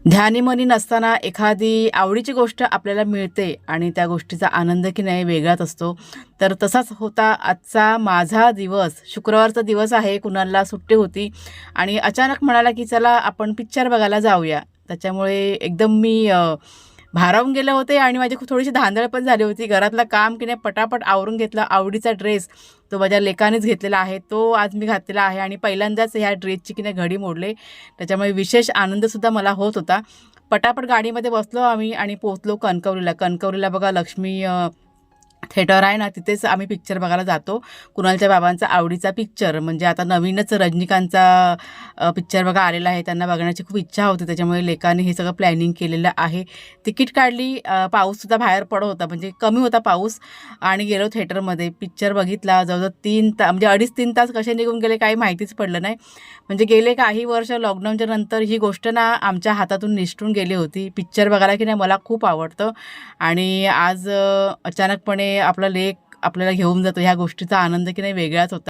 ध्यानीमनी नसताना एखादी आवडीची गोष्ट आपल्याला मिळते आणि त्या गोष्टीचा आनंद की नाही वेगळाच असतो. तर तसाच होता आजचा माझा दिवस. शुक्रवारचा दिवस आहे, कुणालला सुट्टी होती आणि अचानक म्हणाला की चला आपण पिक्चर बघायला जाऊया. त्याच्यामुळे एकदम मी भारावून गेले होते आणि माझी खूप थोडीशी धांदळ पण झाली होती. घरातलं काम की नाही पटापट आवरून घेतलं. आवडीचा ड्रेस तो माझ्या लेकानेच घेतलेला आहे. तो आज मी घातलेला आहे आणि पहिल्यांदाच ह्या ड्रेसची की नाही घडी मोडले. त्याच्यामुळे विशेष आनंदसुद्धा मला होत होता. पटापट गाडीमध्ये बसलो आम्ही आणि पोहोचलो कणकवलीला. कणकवलीला बघा लक्ष्मी थिएटर आहे ना, तिथेच आम्ही पिक्चर बघायला जातो. कुणालच्या बाबांचा आवडीचा पिक्चर म्हणजे आता नवीनच रजनीकांतचा पिक्चर बघा आलेला आहे. त्यांना बघण्याची खूप इच्छा होती. त्याच्यामुळे लेकाने हे सगळं प्लॅनिंग केलेलं आहे. तिकीट काढली. पाऊससुद्धा बाहेर पडत होता म्हणजे कमी होता पाऊस आणि गेलो थिएटरमध्ये. पिक्चर बघितला. जवळजवळ 3 म्हणजे 2.5-3 तास कसे निघून गेले काही माहितीच पडलं नाही. म्हणजे गेले काही वर्ष लॉकडाऊनच्या नंतर ही गोष्ट ना आमच्या हातातून निसटून गेली होती. पिक्चर बघायला की नाही मला खूप आवडतं आणि आज अचानकपणे आपला लेक आपल्याला घेऊन जातो ह्या गोष्टीचा आनंद की नाही वेगळाच होता.